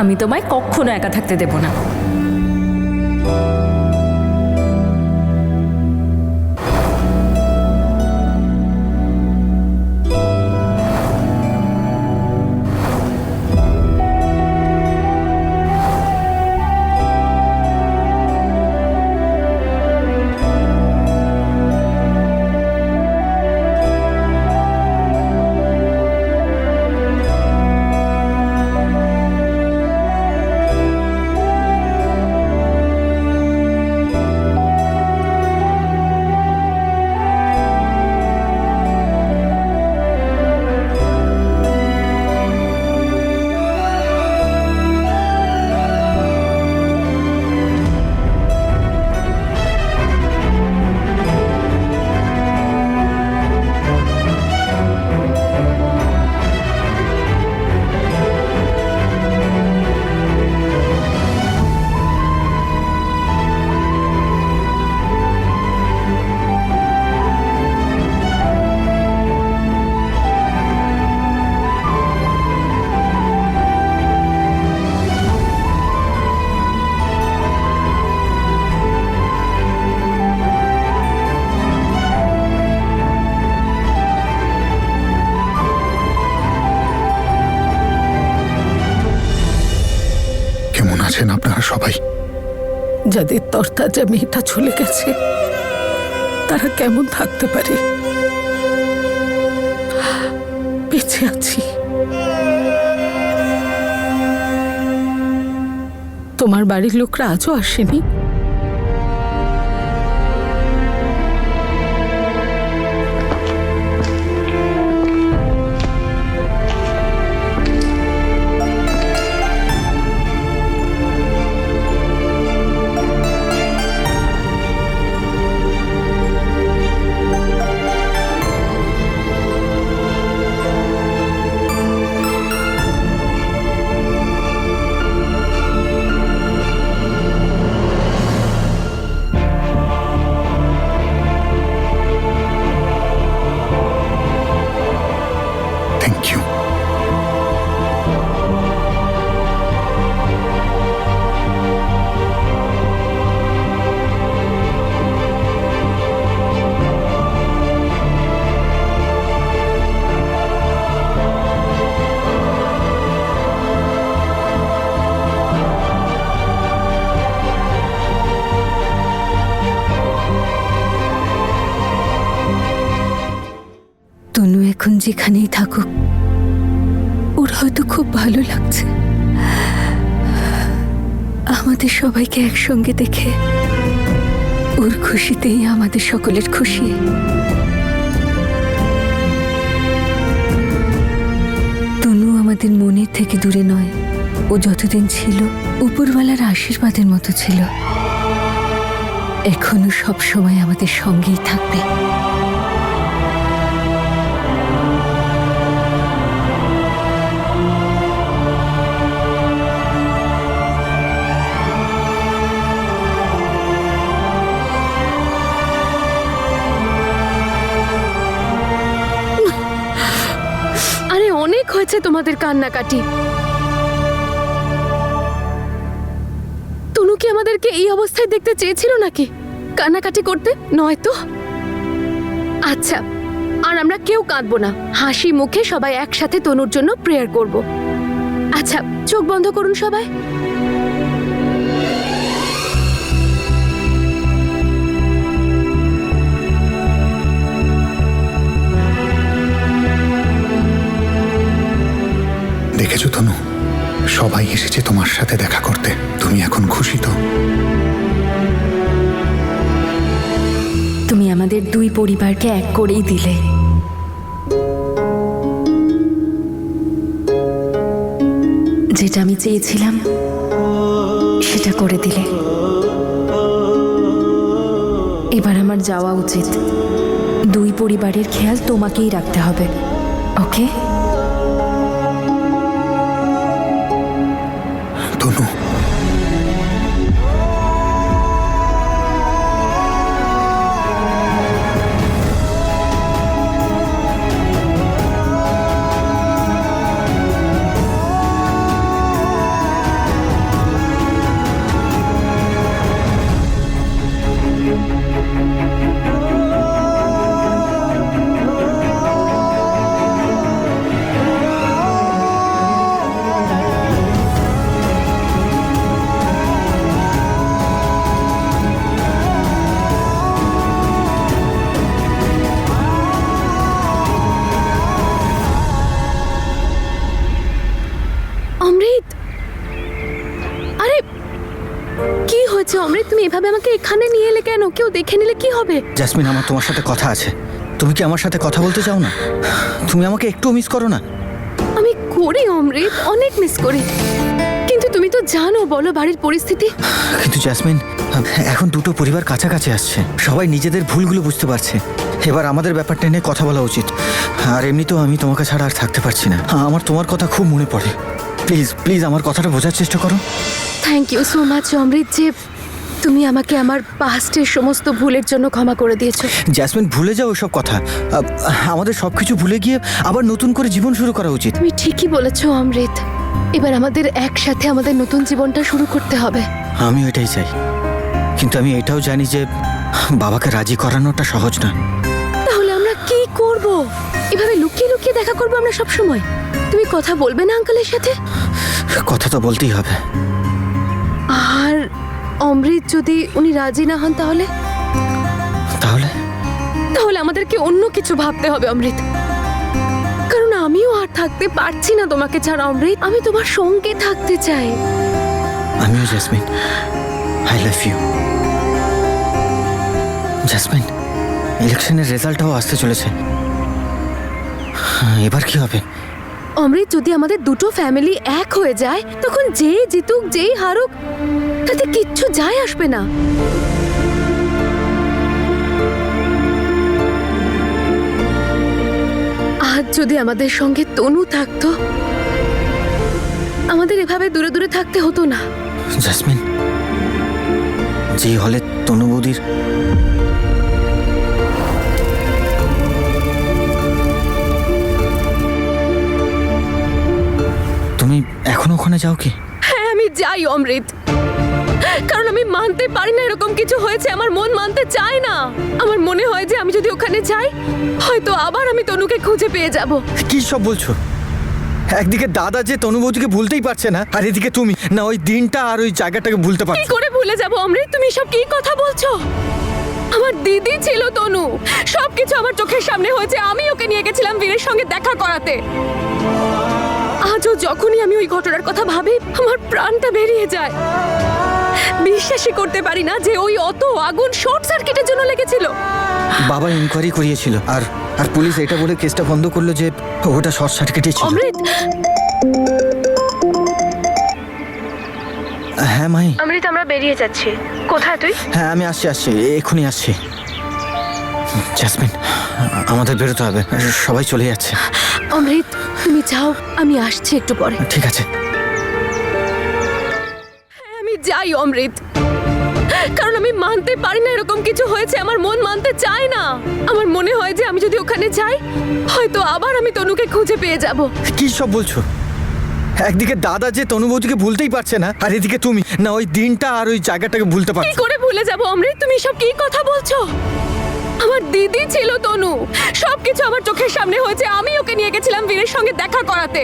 আমি তোমায় কখনো একা থাকতে দেব না। আছেন আপনারা সবাই? যাদের তরতাজা মেয়েটা চলে গেছে তারা কেমন থাকতে পারে? বেঁচে আছি। তোমার বাড়ির লোকরা আজও আসেনি? তনু এখন যেখানেই থাকুক ওর হয়তো খুব ভালো লাগছে আমাদের সবাইকে একসঙ্গে দেখে। ওর খুশিতেই আমাদের সকলের খুশি। তনু আমাদের মনের থেকে দূরে নয়, ও যতদিন ছিল উপরওয়ালার আশীর্বাদের মতো ছিল, এখনো সব সময় আমাদের সঙ্গেই থাকবে। অনেক হয়েছে তোমাদের কান্নাকাটি। তনু কি আমাদেরকে এই অবস্থায় দেখতে চেয়েছিল নাকি কান্নাকাটি করতে? নয় তো। আচ্ছা, আর আমরা কেউ কাঁদবো না, হাসি মুখে সবাই একসাথে তনুর জন্য প্রেয়ার করব। আচ্ছা, চোখ বন্ধ করুন সবাই। দেখেছো তনু, সবাই এসেছে তোমার সাথে দেখা করতে। তুমি এখন খুশি তো? তুমি আমাদের দুই পরিবারকে এক করেই দিলে। যেটা আমি চেয়েছিলাম সেটা করে দিলে। এবার আমার যাওয়া উচিত। দুই পরিবারের খেয়াল তোমাকেই রাখতে হবে, ওকে? তনু, অমৃত, আরে কি হয়েছে অমৃত? তুমি এভাবে আমাকে এখানে নিয়ে এলে কেন? কেউ দেখে নিলে কি হবে? জাসমিন, আমার তোমার সাথে কথা আছে। তুমি কি আমার সাথে কথা বলতে চাও না? তুমি আমাকে একটু মিস করো না? আমি করি অমৃত, অনেক মিস করি, কিন্তু তুমি তো জানো বলো বাড়ির পরিস্থিতি। কিন্তু জাসমিন, এখন দুটো পরিবার কাছাকাছি আসছে, সবাই নিজেদের ভুলগুলো বুঝতে পারছে। এবার আমাদের ব্যাপারটা নিয়ে কথা বলা উচিত। আর এমনিতেও আমি তোমাকে ছাড়া আর থাকতে পারছি না। আমার তোমার কথা খুব মনে পড়ে। প্লিজ প্লিজ আমার কথাটা বোঝার চেষ্টা করো। থ্যাংক ইউ সো মাচ অমৃত, যে তুমি আমাকে আমার পাস্টের সমস্ত ভুলের জন্য ক্ষমা করে দিয়েছো। জাসমিন, ভুলে যাও ওসব কথা। আমাদের সবকিছু ভুলে গিয়ে আবার নতুন করে জীবন শুরু করা উচিত। তুমি ঠিকই বলেছো অমৃত, এবার আমাদের একসাথে আমাদের নতুন জীবনটা শুরু করতে হবে। আমি এটাই চাই, কিন্তু আমি এটাও জানি যে বাবাকে রাজি করানোটা সহজ না। তাহলে আমরা কি করব? এভাবে লুকিয়ে লুকিয়ে দেখা করবো আমরা সব সময়? তুমি কথা বলবে না আঙ্কেলের সাথে? কথা তো বলতেই হবে। আর অমৃত যদি উনি রাজি না হন তাহলে? তাহলে তাহলে আমাদেরকে অন্য কিছু ভাবতে হবে অমৃত, কারণ আমিও আর থাকতে পারছি না তোমাকে ছাড়া অমৃত। আমি তোমার সঙ্গে থাকতে চাই। আমিও Jasmine, I love you. Jasmine, ইলেকশনের রেজাল্টটাও আসতে চলেছে, এবার কি হবে? অমৃত, যদি আমাদের দুটো ফ্যামিলি এক হয়ে যায় তখন যে জিতুক যেই হারুক তাতে কিচ্ছু যায় আসবে না। আজ যদি আমাদের সঙ্গে তনু থাকতো, আমাদের এভাবে দূরে দূরে থাকতে হতো না। জাসমিন, যে হলে তনু বৌদির তুমি এখনো ওখানে যাও কি? হ্যাঁ, আমি যাই অমৃত, কারণ আমি মানতে পারি না এরকম কিছু হয়েছে। আমার মন মানতে চায় না। আমার মনে হয় যে আমি যদি ওখানে যাই হয়তো আবার আমি তনুকে খুঁজে পেয়ে যাব। কি সব বলছো? একদিকে দাদা যে তনু বৌদিকে ভুলতেই পারছে না, আর এদিকে তুমি না ওই দিনটা আর ওই জায়গাটাকে ভুলতে কি পারছো। করে ভুলে যাব অমৃত? তুমি সব কি কথা বলছো? আমার দিদি ছিল তনু, সবকিছু আমার চোখের সামনে হয়েছে। আমি ওকে নিয়ে গেছিলাম বীরের সঙ্গে দেখা করাতে। আজও যখনই আমি ওই ঘটনার কথা ভাবি আমার প্রাণটা বেরিয়ে যায়। বিশ্বাসই করতে পারি না যে ওই অত আগুন শর্ট সার্কিটের জন্য লেগেছিল। বাবা ইনকোয়ারি করিয়েছিল, আর আর পুলিশ এটা বলে কেসটা বন্ধ করলো যে ওটা শর্ট সার্কিটই ছিল। অমৃত, হ্যাঁ মাই। অমৃত, আমরা বেরিয়ে যাচ্ছি। কোথায় তুই? হ্যাঁ, আমি আসছি, এক্ষুনি আসছি। জাসমিন, আমাদের বেরোতে হবে, সবাই চলে যাচ্ছে। অমৃত, তুমি যাও, আমি আসছি একটু পরে। ঠিক আছে। হ্যাঁ, আমি যাই অমৃত, কারণ আমি মানতে পারি না এরকম কিছু হয়েছে। আমার মন মানতে চায় না। আমার মনে হয় যে আমি যদি ওখানে যাই হয়তো আবার আমি তনুকে খুঁজে পেয়ে যাব। কি সব বলছো? একদিকে দাদা যে তনু বৌদিকে ভুলতেই পারছে না, আর এদিকে তুমি না ওই দিনটা আর ওই জায়গাটাকে ভুলতে কি পারছো। করে ভুলে যাব অমৃত? তুমি সব কি কথা বলছো? আমার দিদি ছিল তনু, সবকিছু আমার চোখের সামনে হয়েছে। আমি ওকে নিয়ে গেছিলাম বীরের সঙ্গে দেখা করাতে।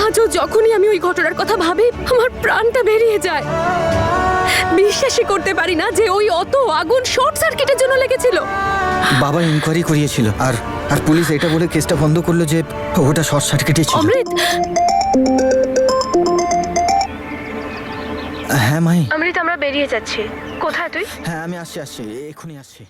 আজও যখনই আমি ওই ঘটনার কথা ভাবি আমার প্রাণটা বেরিয়ে যায়। বিশ্বাসই করতে পারি না যে ওই অত আগুন শর্ট সার্কিটের জন্য লেগেছিল। বাবা ইনকোয়ারি করিয়েছিল, আর আর পুলিশ এটা বলে কেসটা বন্ধ করলো যে ওটা শর্ট সার্কিটই ছিল। অমৃত, হ্যাঁ মাই। অমৃত, আমরা বেরিয়ে যাচ্ছি। কোথায় তুই? হ্যাঁ, আমি আসছি, এক্ষুনি আসছি।